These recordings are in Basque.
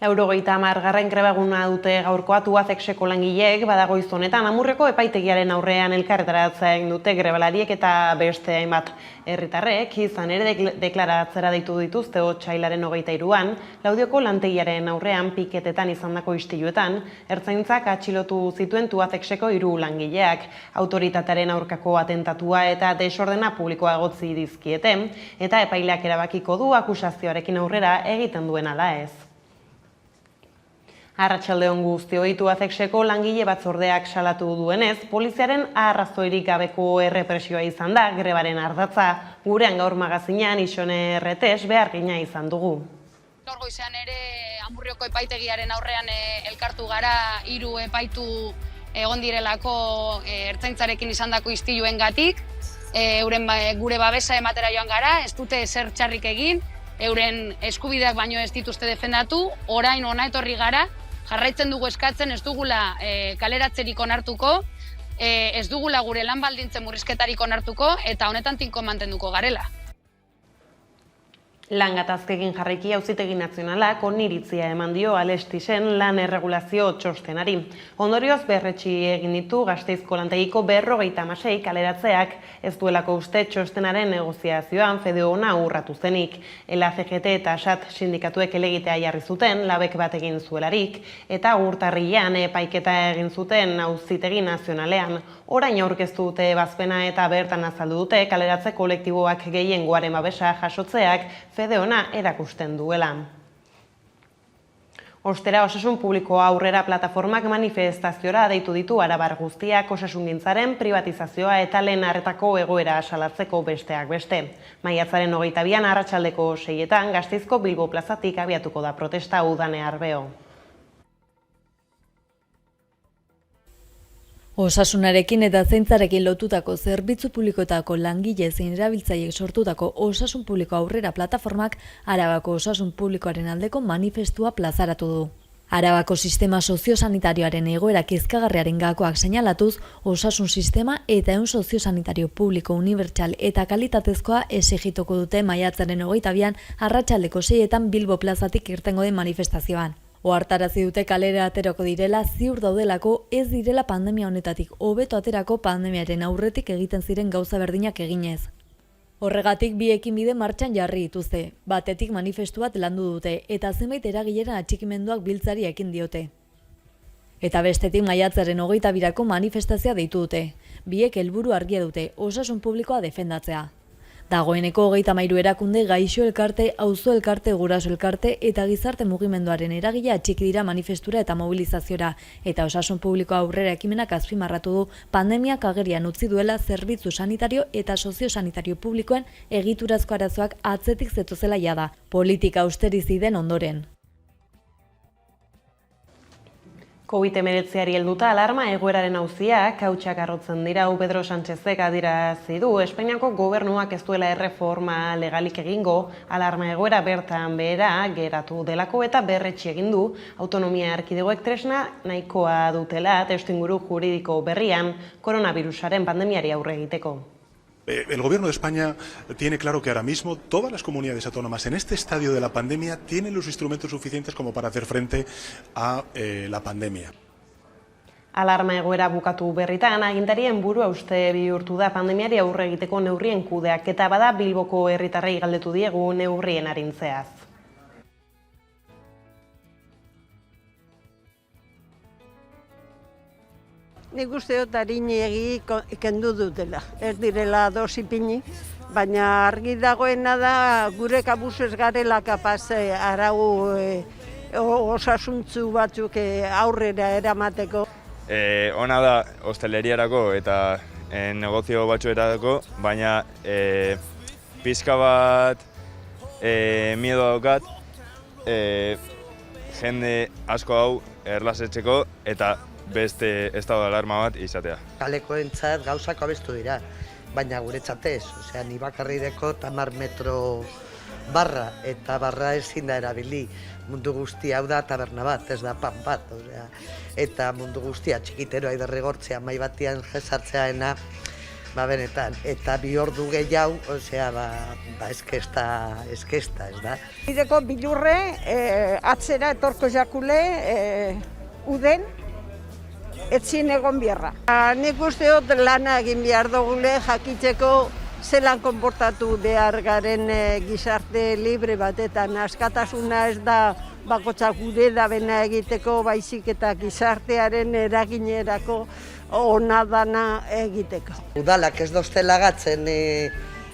Laurogeita greba eguna dute gaurkoa Tubacex-eko langileek badagoiz honetan Amurreko epaitegiaren aurrean elkarretaratzea egin dute grebalariek eta beste hainbat herritarrek izan ere deklaratzera deitu dituzte otsailaren 23an Laudioko lantegiaren aurrean piketetan izandako istiluetan ertzaintzak atxilotu zituen Tubacex-eko 3 langileak autoritatearen aurkako atentatua eta desordena publikoa egotzi dizkiete eta epaileak erabakiko du akusazioarekin aurrera egiten duen ala ez. Arratsaldeon guztioi, Tubacex-eko langile batzordeak salatu duenez, poliziaren arrazoirik gabeko errepresioa izan da grebaren ardatza. Gurean gaur magazinean Ixone Erretes behargina izan dugu. Gaur goizean ere Amurrioko epaitegiaren aurrean elkartu gara 3 epaitu egon direlako ertzaintzarekin izandako istiluengatik. Gure babesa ematera joan gara, ez dute zer txarrik egin, euren eskubideak baino ez dituzte defendatu, orain hona etorri gara, jarraitzen dugu eskatzen, ez dugula kaleratzerik onartuko, ez dugula gure lan baldintzen murrizketarik onartuko, eta honetan tinko mantenduko garela. Lan gatazkekin jarraiki Auzitegi Nazionalak oniritzia eman dio Alestisen lan erregulazio txostenari. Ondorioz berretsi egin ditu Gasteizko lantegiko 56 kaleratzeak ez duelako uste txostenaren negoziazioan FEDEOna urratu zenik. LACGT eta SAT sindikatuek helegitea jarri zuten labek bat egin zuelarik eta urtarrilean epaiketa egin zuten Auzitegi Nazionalean. Orain aurkeztu dute ebazpena eta bertan azaldu dute kaleratze kolektiboak gehiengoaren babesa jasotzeak FEDEOna erakusten duela. Ostera, Osasun Publikoa Aurrera plataformak manifestaziora deitu ditu arabar guztiak osasungintzaren privatizazioa eta lehen arretako egoera salatzeko besteak beste. Maiatzaren 22an arratsaldeko 6etan Gasteizko Bilbo plazatik abiatuko da protesta Udane Arbeo. Osasunarekin eta zaintzarekin lotutako zerbitzu publikoetako langile zein erabiltzaileek sortutako Osasun Publiko Aurrera plataformak Arabako Osasun Publikoaren aldeko manifestua plazaratu du. Arabako sistema soziosanitarioaren egoera kezkagarriaren gakoak seinalatuz, osasun sistema eta ehun soziosanitario publiko unibertsal eta kalitatezkoa exigituko dute maiatzaren 22an arratsaldeko 6etan Bilbo plazatik irtengo den manifestazioan. Ohartarazi dute kalera aterako direla ziur daudelako ez direla pandemia honetatik hobeto aterako pandemiaren aurretik egiten ziren gauza berdinak eginez. Horregatik bi ekinbide martxan jarri dituzte, batetik manifestu bat landu dute eta zenbait eragileren atxikimenduak biltzari ekin diote. Eta bestetik maiatzaren 22ako manifestazioa deitu dute. Biek helburu argia dute, osasun publikoa defendatzea. Dagoeneko 33 erakunde gaixo elkarte, auzo elkarte, guraso elkarte eta gizarte mugimenduaren eragile atxiki dira manifestura eta mobilizaziora eta osasun publikoa aurrera ekimenak azpimarratu du pandemiak agerian utzi duela zerbitzu sanitario eta soziosanitario publikoen egiturazko arazoak atzetik zetozela jada, politika austeriziden ondoren. COVID-19 helduta alarma egoeraren auziak hautsak arrotzen dira. Pedro Sánchezek adierazi du Espainiako gobernuak ez duela erreforma legalik egingo, alarma egoera bertan behera geratu delako eta berretsi egin du autonomia erkidegoek tresna nahikoa dutela testuinguru juridiko berrian koronavirusaren pandemiari aurre egiteko. El Gobierno de España tiene claro que ahora mismo todas las comunidades autónomas en este estadio de la pandemia tienen los instrumentos suficientes como para hacer frente a la pandemia. Alarma egoera bukatu berritan, agintarien burua uste bihurtu da pandemiari aurre egiteko neurrien kudeaketa bada Bilboko herritarrei galdetu diegu neurrien arintzeaz. Nik uste dut arinegi kendu dutela, ez direla dosi pini, baina argi dagoena da gure kabuz ez garela kapaz arau osasuntzu batzuk aurrera eramateko. Ona da hosteleriarako eta negozio batzuetako, baina pizka bat miedo daukat jende asko hau erlasetzeko eta beste estado de alarma bat izatea. Kalekoentzat gauzak abestu dira, baina guretzat ez. Osea, ni bakarri deko 10 metro barra, eta barra ezin da erabili. Mundu guztia hau da taberna bat, ez da pan bat. Osea, eta mundu guztia txikiteroa derrigortzea mai batian jesartzeaena, benetan. Eta 2 ordu gehiago, osea, eskesta, ez da. Bideko bilurre, atzera etorko jakule, uden, etzin egon biarra. Nik uste dut lana egin behar dugule jakitzeko zelan konportatu behar garen gizarte libre batetan. Askatasuna ez da bakotza gure da bena egiteko, baizik eta gizartearen eraginerako ona dana egiteko. Udalak ez dozte lagatzen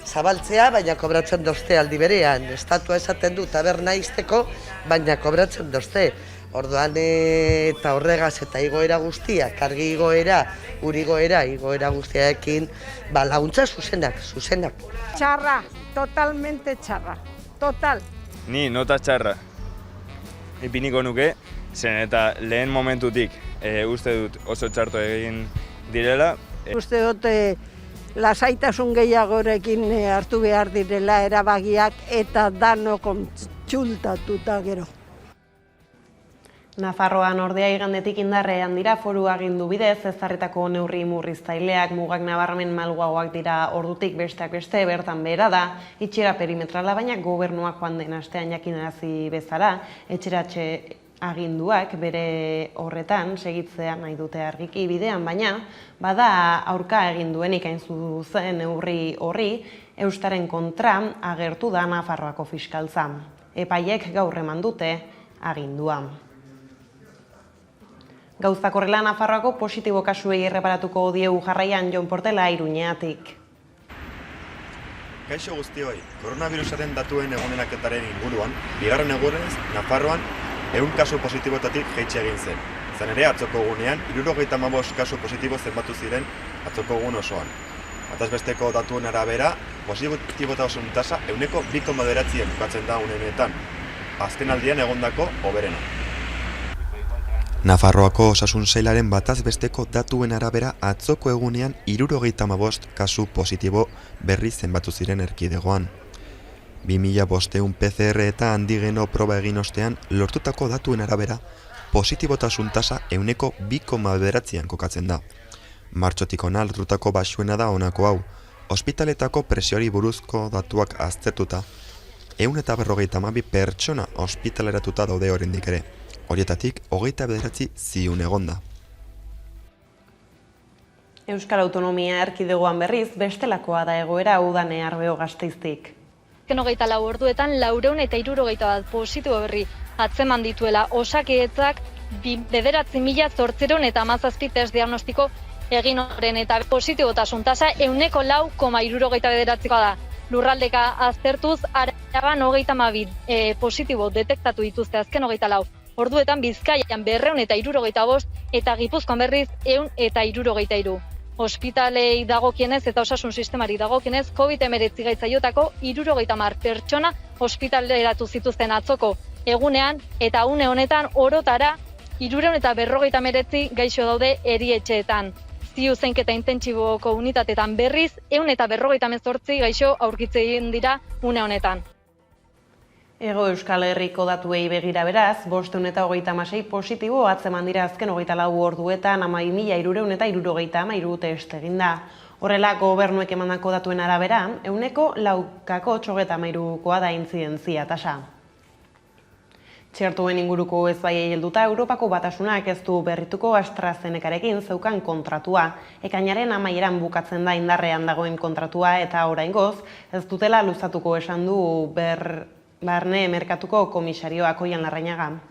zabaltzea, baina kobratzen dozte aldi berean. Estatua esaten du taberna izteko, baina kobratzen dozte. Orduan eta horregaz eta igoera guztiak, argi igoera, uri igoera guztiarekin, laguntza zuzenak. Txarra, totalmente txarra, total. Ni nota txarra ipiniko nuke, zen eta lehen momentutik uste dut oso txarto egin direla. Uste dut lasaitasun gehiagorekin hartu behar direla erabagiak eta dano kontsultatuta gero. Nafarroan ordea igandetik indarrean dira foru agindu bidez, ezarritako neurri murriztaileak mugak nabarmen malguagoak dira ordutik besteak beste bertan behera da, itxera perimetrala baina gobernuak joan den astean jakinarazi bezala, etxeratxe aginduak bere horretan segitzea nahi dute argiki bidean, baina bada aurka egin duenik hain zuzen neurri horri, Eustaren kontra agertu da Nafarroako fiskaltza. Epaiek gaur eman dute agindua. Gauzak horrela Nafarroako positibo kasuei erreparatuko diegu jarraian Jon Portela Iruñeatik. Kaixo guztioi, koronavirusaren datuen eguneraketaren inguruan, bigarren egunez, Nafarroan 100 kasu positibotatik jaitsi egin zen. Izan ere, atzoko egunean, 75 kasu positibo zenbatu ziren atzoko egun osoan. Bataz besteko datuen arabera, positibotasun tasa 2,9 bukatzen da unenetan. Azken aldian egondako hoberena. Nafarroako osasun sailaren bataz besteko datuen arabera atzoko egunean 75 kasu positibo berri zenbatu ziren erkidegoan. 2500 PCR eta antigeno proba egin ostean lortutako datuen arabera positibotasun tasa 2,9 kokatzen da. Martxotik hona lortutako baxuena da honako hau. Ospitaletako presiori buruzko datuak aztertuta, 152 pertsona ospitaleratuta daude oraindik ere. Horietatik, 29 ziun egonda. Euskal Autonomia Erkidegoan berriz, bestelakoa da egoera udane Arbeo Gasteiztik. 24 orduetan 461 positibo berri atzeman dituela Osakidetzak 9.817 test diagnostiko egin horren eta positibotasun tasa 4,69 da. Lurraldeka aztertuz, Araban 32 positibo detektatu dituzte azken 24 orduetan, Bizkaian 275 eta Gipuzkoan berriz 163. Ospitalei dagokienez eta osasun sistemari dagokienez, COVID-19 gaitzaiotako 70 pertsona ospitaleratu zituzten atzoko egunean, eta une honetan orotara 359 gaixo daude erietxeetan. Ziu zeinketa intentsiboko unitatetan berriz 158 gaixo aurkitzen dira une honetan. Ego Euskal Herriko datuei begira beraz, 526 positibo atzeman dira azken 24 orduetan 12.373 test egin da. Horrela, gobernuek emandako datuen arabera, 4,93koa da intzidentzia tasa. Txertuen inguruko ezbaiei helduta, Europako Batasunak ez du berrituko AstraZenecarekin zeukan kontratua. Ekainaren amaieran bukatzen da indarrean dagoen kontratua eta oraingoz ez dutela luzatuko esan du Barne Merkatuko komisarioak Oian Larrañaga.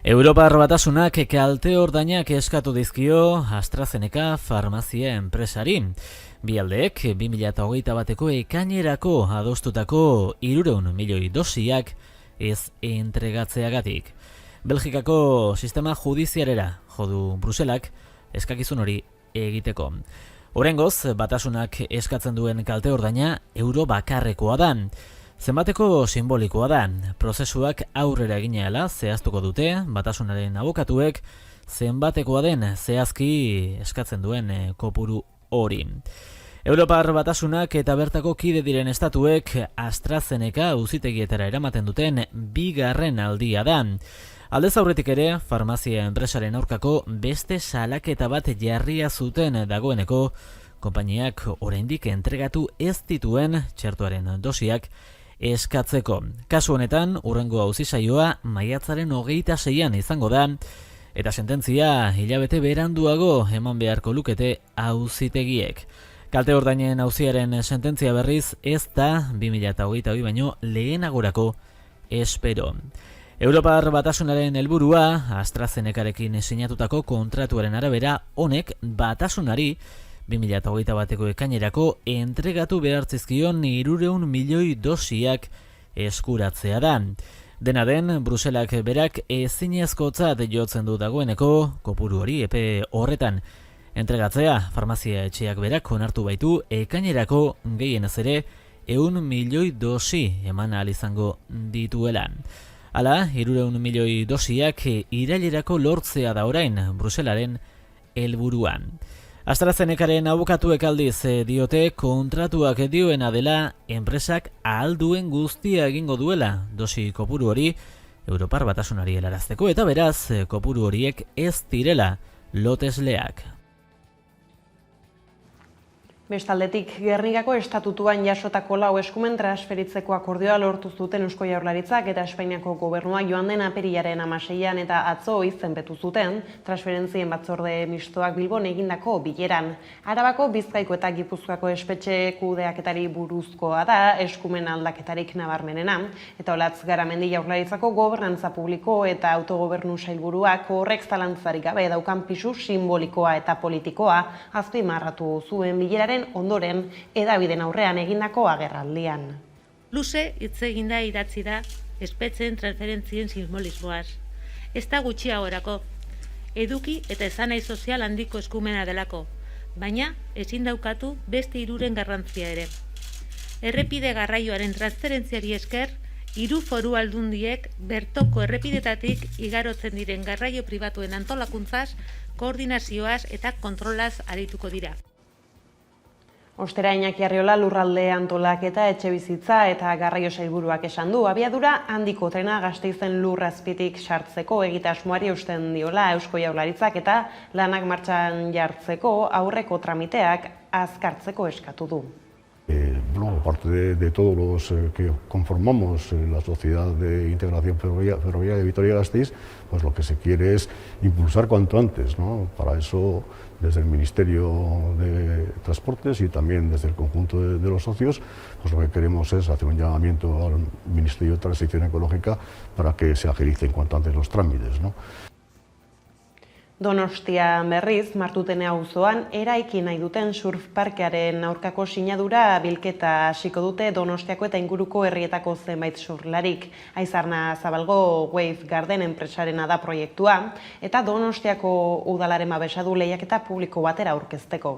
Europar Batasunak kalte ordainak eskatu dizkio AstraZeneca farmazia enpresari. Bi aldeek 2021ko ekainerako adostutako 300 milioi dosiak ez entregatzeagatik. Belgikako sistema judiziarera jodu Bruselak eskakizun hori egiteko. Oraingoz, Batasunak eskatzen duen kalte ordaina euro bakarrekoa da. Zenbateko simbolikoa da. Prozesuak aurrera eginela zehaztuko dute Batasunaren abokatuek zenbatekoa den zehazki eskatzen duen kopuru hori. Europar Batasunak eta bertako kide diren estatuek AstraZeneca auzitegietara eramaten duten bigarren aldia da. Aldez aurretik ere, farmazia enpresaren aurkako beste salaketa bat jarria zuten dagoeneko, konpainiak oraindik entregatu ez dituen txertoaren dosiak eskatzeko. Kasu honetan, hurrengo auzisaioa maiatzaren 26an izango da, eta sententzia hilabete beranduago eman beharko lukete auzitegiek. Kalte ordainen auziaren sententzia berriz ez da 2022 baino lehenagorako espero. Europar Batasunaren helburua, AstraZenecarekin sinatutako kontratuaren arabera, honek Batasunari 2021ko ekainerako entregatu behartzizkion 300 milioi dosiak eskuratzea da. Dena den, Bruselak berak ezinezkotzat jotzen du dagoeneko kopuru hori epe horretan entregatzea. Farmazia etxeak berak onartu baitu ekainerako gehienez ere 100 milioi dosi eman ahal izango dituela. Hala, 300 milioi dosiak irailerako lortzea da orain Bruselaren helburuan. AstraZenecaren abokatuek aldiz diote kontratuak dioena dela enpresak ahal duen guztia egingo duela dosi kopuru hori Europar Batasunari helarazteko, eta beraz kopuru horiek ez direla lotesleak. Bestaldetik, Gernikako estatutuan jasotako 4 eskumen transferitzeko akordioa lortu zuten Eusko Jaurlaritzak eta Espainiako gobernua joan den apirilaren 16an eta atzo izenpetu zuten transferentzien batzorde mistoak Bilbon egindako bileran. Arabako, Bizkaiko eta Gipuzkoako espetxe kudeaketari buruzkoa da eskumen aldaketarik nabarmenena, eta Olatz Garamendi Jaurlaritzako gobernantza publiko eta autogobernu sailburuak horrek zalantzarik gabe daukan pisu simbolikoa eta politikoa azpimarratu zuen bileraren ondoren hedabideen aurrean egindako agerraldian. Luze hitz eginda idatzi da espetxeen transferentzien simbolismoaz. Ez da gutxiagorako, eduki eta esanahi sozial handiko eskumena delako, baina ezin daukatu beste 3 garrantzia ere. Errepide garraioaren transferentziari esker, 3 foru aldundiek bertoko errepidetatik igarotzen diren garraio pribatuen antolakuntzaz, koordinazioaz eta kontrolaz arituko dira. Ostera, Iñaki Arriola lurralde antolaketa, etxebizitza eta garraio sailburuak esan du, abiadura handiko trena Gasteizen lur azpitik sartzeko egitasmoari eusten diola Eusko Jaurlaritzak eta lanak martxan jartzeko aurreko tramiteak azkartzeko eskatu du. Aparte de todos los que conformamos la Sociedad de Integración Ferroviaria de Vitoria-Gasteiz, pues lo que se quiere es impulsar cuanto antes, ¿no? Para eso, desde el Ministerio de Transportes y también desde el conjunto de los socios, pues lo que queremos es hacer un llamamiento al Ministerio de Transición Ecológica para que se agilicen cuanto antes los trámites, ¿no? Donostia berriz, Martutene auzoan eraiki nahi duten surfparkearen aurkako sinadura bilketa hasiko dute Donostiako eta inguruko herrietako zenbait surflarik. Aizarna Zabalgo Wave Garden enpresarena da proiektua eta Donostiako udalaren babesa du lehiaketa publiko batera aurkezteko.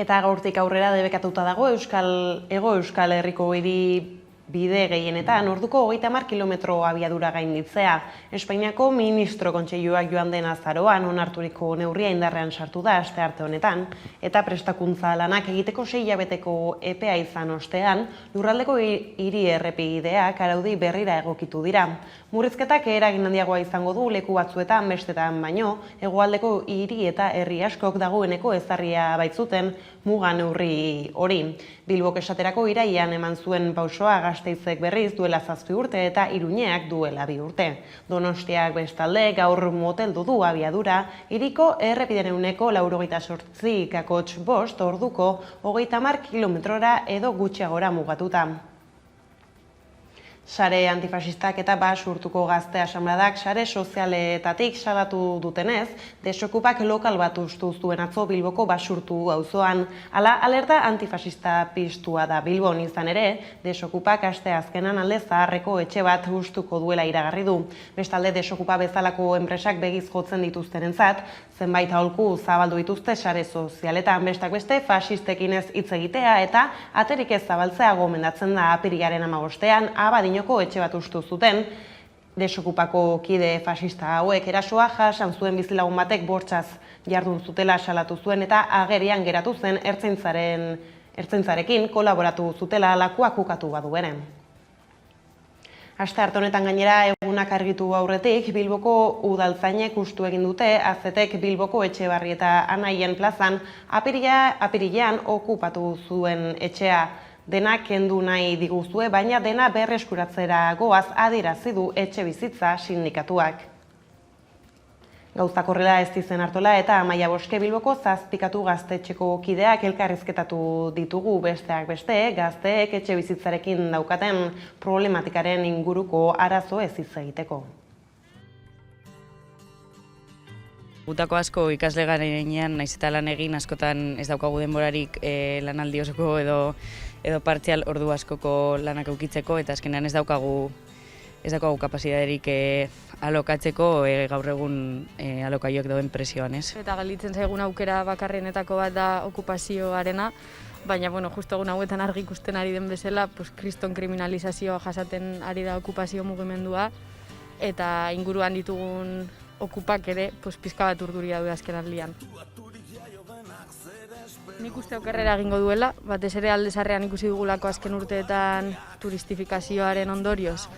Eta gaurtik aurrera debekatuta dago Hego Euskal Herriko hiri bide gehienetan orduko 30 kilometro abiadura gainditzea. Espainiako Ministro Kontseiluak joan den azaroan onarturiko neurria indarrean sartu da astearte honetan, eta prestakuntza lanak egiteko 6 hilabeteko epea izan ostean, lurraldeko hiri errepideak araudi berrira egokitu dira. Murrizketak eragin handiagoa izango du leku batzuetan bestetan baino, hegoaldeko hiri eta herri askok dagoeneko ezarria baitzuten muga neurri hori. Bilbok esaterako irailean eman zuen pausoa Gasteizek berriz duela 7 urte eta Iruñeak duela 2 urte. Donostiak bestalde gaur moteldu du abiadura, hiriko errepideren uneko 98,5 orduko 30 kilometrora edo gutxiagora mugatuta. Sare antifasistak eta Basurtuko Gazte Asanbladak sare sozialetatik salatu dutenez, desokupak lokal bat hustu zuen atzo Bilboko Basurtu auzoan. Hala, alerta antifasista piztua da Bilbon izan ere, desokupak aste azkenan alde zaharreko etxe bat hustuko duela iragarri du. Bestalde, desokupa bezalako enpresak begiz jotzen dituztenentzat, zenbait aholku zabaldu dituzte sare sozialetan, bestak beste fasistekin ez hitz egitea eta aterik ez zabaltzea gomendatzen da apirilaren 15ean Abadinoko etxe bat hustu zuten. Desokupako kide fasista hauek erasoa jasan zuen bizilagun batek bortxaz jardun zutela salatu zuen eta agerian geratu zen ertzaintzarekin kolaboratu zutela lakuak ukatu badu ere. Aste arte honetan gainera egunak argitu aurretik Bilboko udaltzainek hustu egin dute AZtek Bilboko Etxebarrieta Anaien plazan apirilean okupatu zuen etxea. Denak kendu nahi diguzue, baina dena berreskuratzera goaz adierazi du Etxebizitza sindikatuak. Gauzak horrela ez izen hartola eta Amaia Boske Bilboko zazpikatu gaztetxeko kideak elkarrizketatu ditugu besteak beste, gazteek etxebizitzarekin daukaten problematikaren inguruko arazo ez hitz egiteko. Gutako asko ikasle garenean, naiz eta lan egin askotan ez daukagu denborarik lanaldi osoko edo partzial ordu askoko lanak eukitzeko eta azkenean ez daukagu kapasitaterik alokatzeko gaur egun alokaioak dauden presioan, ez? Eta gelditzen zaigun aukera bakarrenetako bat da okupazioarena, baina justo egun hauetan argi ikusten ari den bezala, kriston kriminalizazioa jasaten ari da okupazio mugimendua eta inguruan ditugun okupak ere pizka bat urduria daude azken aldian. Nik uste okerrera egingo duela, batez ere alde zaharrean ikusi dugulako azken urteetan turistifikazioaren ondorioz,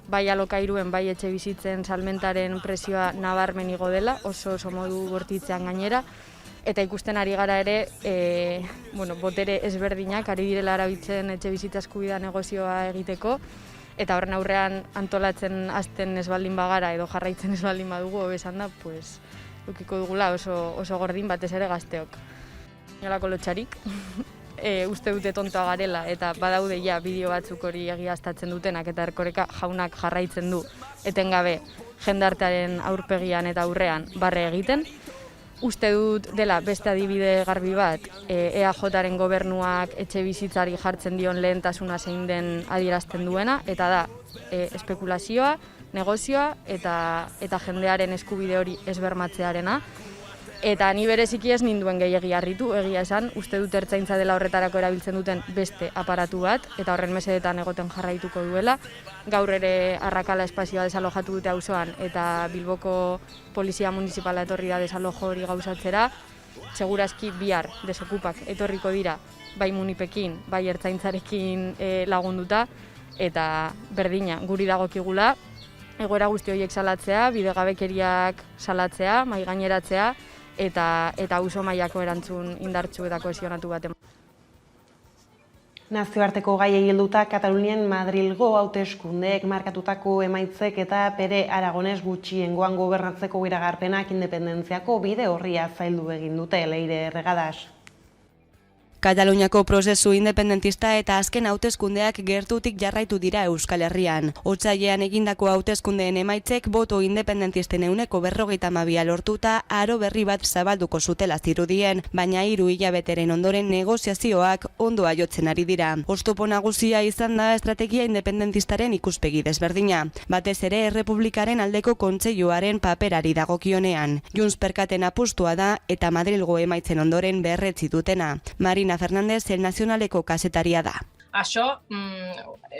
bai alokairuen, bai etxe bizitzen salmentaren presioa nabarmen igo dela, oso modu bortitzean gainera, eta ikusten ari gara ere, botere ezberdinak ari direla erabiltzen etxe bizitza eskubidea negozioa egiteko, eta horren aurrean antolatzen hasten ez baldin bagara edo jarraitzen ez baldin badugu, hobesan da, edukiko dugula oso gordin batez ere gazteok. Inolako lotxarik, uste dute tontoa garela eta badaude ja bideo batzuk hori egiaztatzen dutenak eta Erkoreka jaunak jarraitzen du etengabe jendartearen aurpegian eta aurrean barre egiten. Uste dut dela beste adibide garbi bat EAJaren gobernuak etxe bizitzari jartzen dion lehentasuna zein den adierazten duena eta da espekulazioa, negozioa eta jendearen eskubide hori ez bermatzearena. Eta ni bereziki ez ninduen gehiegi harritu, egia esan, uste dut ertzaintza dela horretarako erabiltzen duten beste aparatu bat, eta horren mesedetan egoten jarraituko duela. Gaur ere Arrakala espazioa desalojatu dute auzoan eta Bilboko Polizia Municipala etorri da desalojo hori gauzatzera. Segurazki bihar desokupak etorriko dira, bai Munipekin, bai ertzaintzarekin lagunduta, eta berdina guri dagokigula, egoera guzti horiek salatzea, bidegabekeriak salatzea, mahaigaineratzea, eta auzo mailako erantzun indartsu eta kohesionatu bat. Nazioarteko gaiei helduta Katalunian Madrilgo hauteskundeek markatutako emaitzek eta Pere Aragones gutxiengoan gobernatzeko iragarpenak independentziako bide orria zaildu egin dute, Leire Regadas. Kataluniako prozesu independentista eta azken hauteskundeak gertutik jarraitu dira Euskal Herrian. Otsailean egindako hauteskundeen emaitzek boto independentisten 52% lortuta aro berri bat zabalduko zutela zirudien, baina 3 hilabeteren ondoren negoziazioak ondoa jotzen ari dira. Oztopo nagusia izan da estrategia independentistaren ikuspegi desberdina, batez ere Errepublikaren aldeko kontseiluaren paperari dagokionean. Junts perkaten apustua da eta Madrilgo emaitzen ondoren berretzi dutena. Marina Fernández, el nacionaleko kasetaria da. Això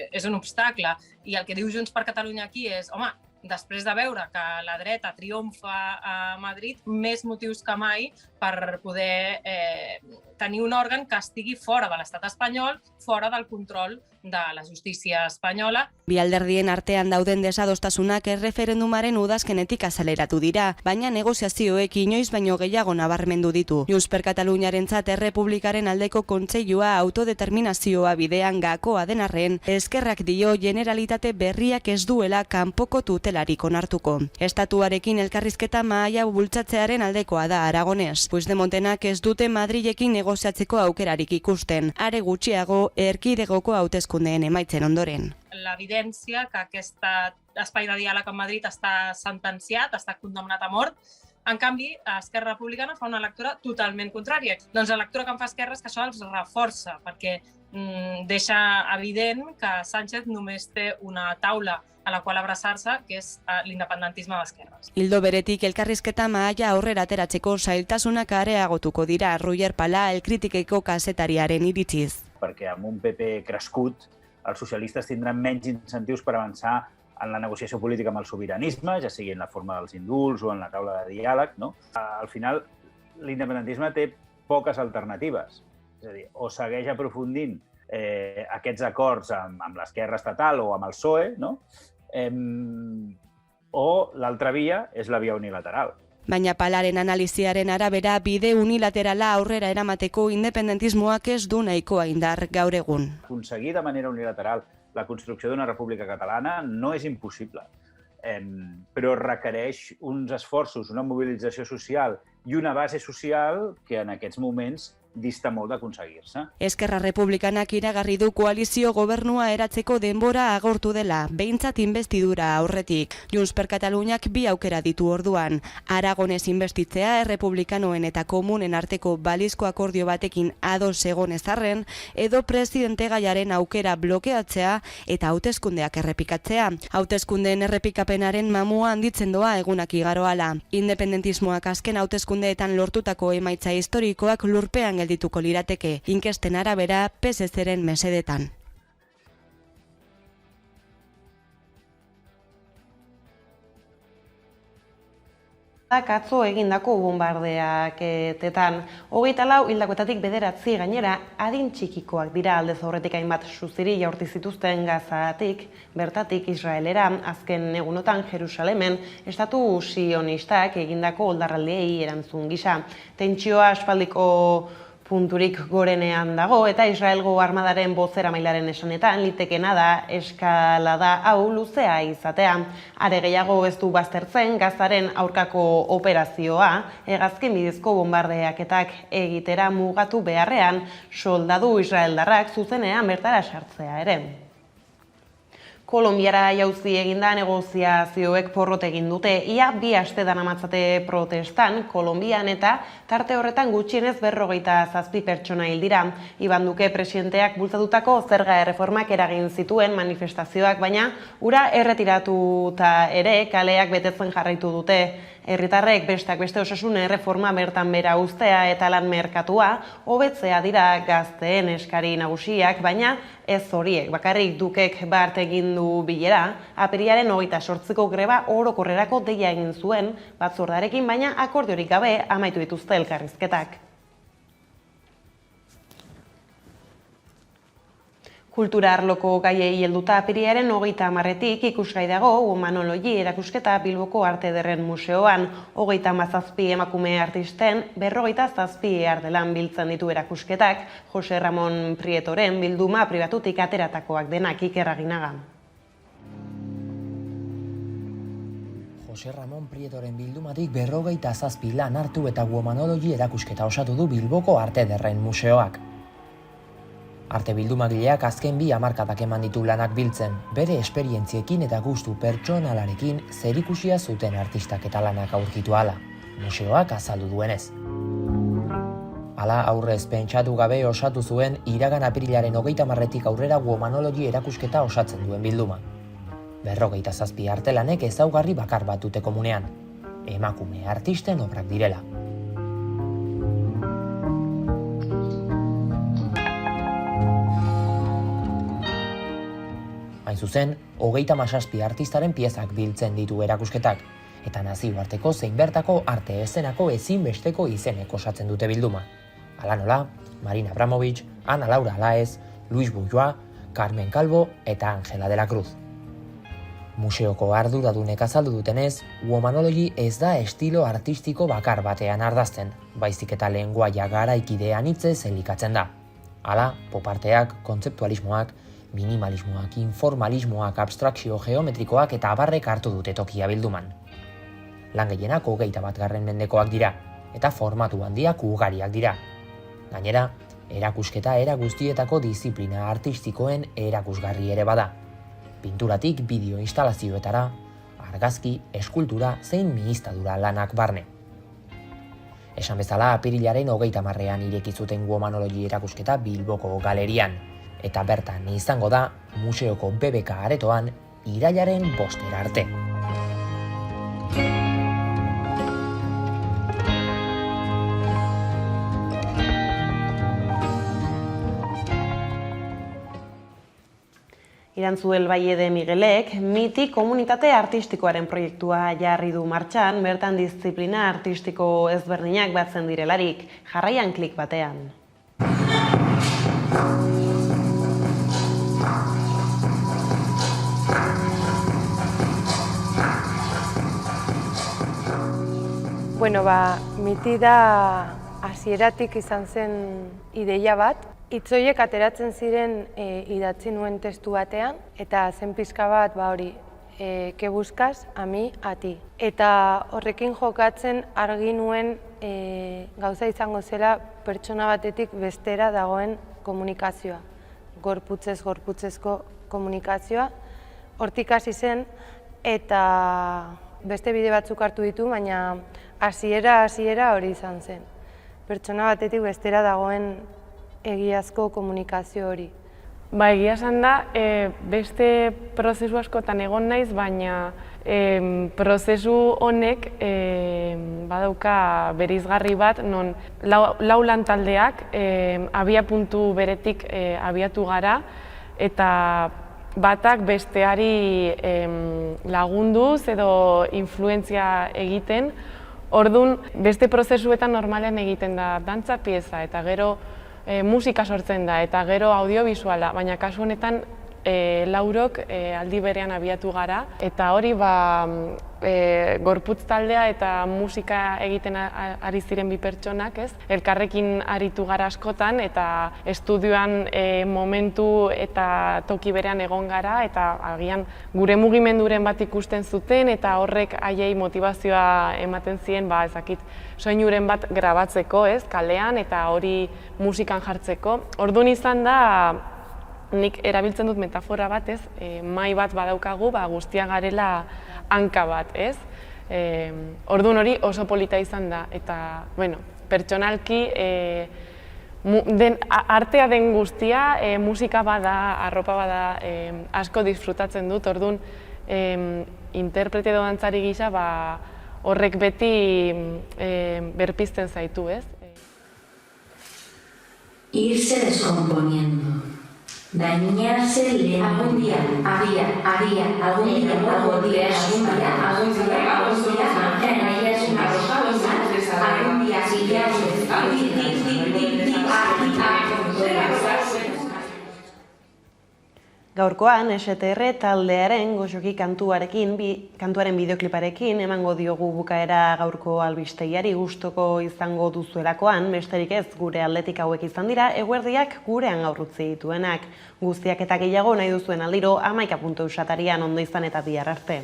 és un obstacle i el que diu Junts per Catalunya aquí és, home, després de veure que la dreta triomfa a Madrid, més motius que mai per poder tenir un òrgan que estigui fora de l'estat espanyol, fora del control de la justícia espanyola. Bi alderdien artean dauden desadostasunak erreferendumaren udazkenetik azaleratu dira, baina negoziazioek inoiz baino gehiago nabarmendu ditu. Junts per Kataluniarentzat Errepublikaren aldeko kontseilua autodeterminazioa bidean gakoa den arren, Eskerrak dio Generalitate berriak ez duela kanpoko tutelarik onartuko. Estatuarekin elkarrizketa mahaia bultzatzearen aldekoa da Aragones. Puigdemontenak ez dute Madrilekin negoziatzeko aukerarik ikusten, are gutxiago erkidegoko hauteskundeen emaitzen ondoren. L'evidència que aquest espai de diàleg amb Madrid està sentenciat, està condemnat a mort. En canvi, Esquerra Republicana fa una lectura totalment contrària. Doncs la lectura que en fa Esquerra és que això els reforça, perquè deixa evident que Sánchez només té una taula a la qual abraçar-se, que és l'independentisme d'esquerres. Ildo beretik elkarrizketa mahaia aurrera ateratzeko zailtasunak areagotuko dira Roger Pala elkritikeko kazetariaren iritziz. Perquè amb un PP crescut, els socialistes tindran menys incentius per avançar en la negociació política amb el sobiranisme, ja sigui en la forma dels indults o en la taula de diàleg, no? Al final, l'independentisme té poques alternatives. És a dir, o segueix aprofundint aquests acords amb l'esquerra estatal o amb el PSOE, no? O l'altra via és la via unilateral. Baina Palaren analiziaren arabera bide unilaterala aurrera eramateko independentismoak ez du nahikoa indar gaur egun. Aconseguir de manera unilateral la construcció d'una república catalana no és impossible, però requereix uns esforços, una mobilització social i una base social que en aquests moments dista molt d'aconseguir-se. Esquerra Republikanak iragarri du koalizio gobernua eratzeko denbora agortu dela, behintzat investidura aurretik. Junts per Kataluniak bi aukera ditu orduan. Aragones investitzea errepublikanoen eta komunen arteko balizko akordio batekin ados egon ezarren, edo presidente gaiaren aukera blokeatzea eta hauteskundeak errepikatzea. Hauteskundeen errepikapenaren mamua handitzen doa egunak igaroala. Independentismoak azken hauteskundeetan lortutako emaitza historikoak lurpean geldituko lirateke, inkesten arabera PSC-ren mesedetan. Atzo egindako bombardeaketetan. 24 hildakoetatik 9 gainera adin txikikoak dira, aldez aurretik hainbat suziri jaurti zituzten Gazatik, bertatik Israelera, azken egunotan Jerusalemen estatu sionistak egindako oldarraldiei erantzun gisa. Tentsioa aspaldiko punturik gorenean dago eta Israelgo armadaren bozeramailaren esanetan litekena da eskalada hau luzea izatea. Are gehiago ez du baztertzen Gazaren aurkako operazioa, hegazkin bidezko bombardeaketak egitera mugatu beharrean soldadu israeldarrak zuzenean bertara sartzea ere. Kolonbiara jauzi eginda negoziazioek porrot egin dute. Ia 2 aste daramatzate protestan Kolonbian eta tarte horretan gutxienez 57 pertsona hil dira. Iban Duque presidenteak bultzatutako zerga erreformak eragin zituen manifestazioak, baina ura erretiratuta ere kaleak betetzen jarraitu dute. Herritarrek besteak beste osasun erreforma bertan bera uztea eta lan merkatua hobetzea dira gazteen eskari nagusiak, baina ez horiek. Bakarrik Dukek bart egin du bilera, apirilaren 28ko greba orokorrerako deia egin zuen batzordearekin, baina akordiorik gabe amaitu dituzte elkarrizketak. Kultura arloko gaiei helduta apirilaren 30etik ikusgai dago Womanology erakusketa Bilboko Arte Ederren Museoan. 37 emakume artisten 57 artelan biltzen ditu erakusketak, Jose Ramon Prietoren bilduma pribatutik ateratakoak denak. Iker Aginaga. Jose Ramon Prietoren bildumatik 57 lan hartu eta Womanology erakusketa osatu du Bilboko Arte Ederren Museoak. Arte bildumagileak azken 2 hamarkadak eman ditu lanak biltzen, bere esperientziekin eta gustu pertsonalarekin zerikusia zuten artistak eta lanak aurkitu hala, museoak azaldu duenez. Hala aurrez pentsatu gabe osatu zuen iragan apirilaren 30etik aurrera Womanology erakusketa osatzen duen bilduma. 57 artelanek ezaugarri bakar bat dute komunean, emakume artisten obrak direla. Hain zuzen, 37 artistaren piezak biltzen ditu erakusketak, eta nazioarteko zein bertako arte eszenako ezinbesteko izenek osatzen dute bilduma. Hala nola, Marina Abramovic, Ana Laura Alaez, Luis Bujoa, Carmen Calvo eta Angela de la Cruz. Museoko arduradunek azaldu dutenez, Womanology ez da estilo artistiko bakar batean ardazten, baizik eta lengoaia garaikidean hitzez elikatzen da. Hala, poparteak, kontzeptualismoak, minimalismoak, informalismoak, abstrakzio geometrikoak eta abarrek hartu dute tokia bilduman. Lan gehienak 21. mendekoak dira, eta formatu handiak ugariak dira. Gainera, erakusketa era guztietako diziplina artistikoen erakusgarri ere bada. Pinturatik bideo instalazioetara, argazki, eskultura zein ministadura lanak barne. Esan bezala, apirilaren 30ean ireki zuten Womanology erakusketa Bilboko galerian, eta bertan izango da museoko BBK aretoan irailaren 5 arte. Irantzuel Valle de Miguelek, MITI komunitate artistikoaren proiektua jarri du martxan, bertan diziplina artistiko ezberdinak batzen direlarik, jarraian klik batean. Bueno, MITI da hasieratik izan zen ideia bat. Hitzoiek ateratzen ziren idatzi nuen testu batean, eta zen pixka bat hori, que buscas, a mi, a ti. Eta horrekin jokatzen argi nuen gauza izango zela pertsona batetik bestera dagoen komunikazioa. Gorputzezko komunikazioa. Hortik hasi zen, eta beste bide batzuk hartu ditu, baina hasiera hori izan zen. Pertsona batetik bestera dagoen egiazko komunikazio hori. Egia esan da, beste prozesu askotan egon naiz, baina prozesu honek badauka bereizgarri bat, non lau lantaldeak abia puntu beretik abiatu gara, eta batak besteari lagunduz edo influentzia egiten. Orduan, beste prozesuetan normalean egiten da dantza pieza, eta gero musika sortzen da, eta gero audiovisuala, baina kasu honetan laurok aldi berean abiatu gara, eta hori gorputz taldea eta musika egiten ari ziren bi pertsonak, elkarrekin aritu gara askotan, eta estudioan momentu eta toki berean egon gara, eta agian gure mugimenduren bat ikusten zuten, eta horrek haiei motivazioa ematen zien, ezakit, soinuren bat grabatzeko, kalean, eta hori musikan jartzeko. Orduan izan da, nik erabiltzen dut metafora bat, mahai bat badaukagu, guztia garela hanka bat, Orduan hori oso polita izan da, eta, pertsonalki, artea den guztia, musika bada, arropa bada, asko disfrutatzen dut, orduan, interprete edo dantzari gisa, horrek beti berpizten zaitu, Irse descomponiendo. Dañarse lento. Algún día, algún día, Gaurkoan, STR taldearen goxoki kantuaren bideokliparekin emango diogu bukaera gaurko albistegiari gustoko izango duzuelakoan, besterik ez gure aldetik hauek izan dira, eguerdiak gurean gaurrutzi dituenak. Guztiak eta gehiago nahi duzuen aldiro, 11.eus atarian ondo izan eta bihar arte.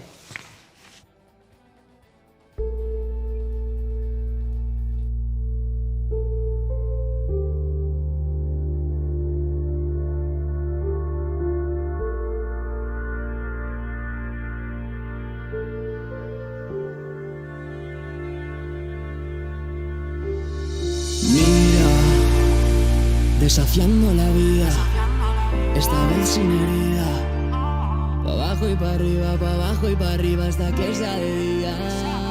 Desafiando la vida, esta vez sin herida. Pa' abajo y pa' arriba hasta que sea de día.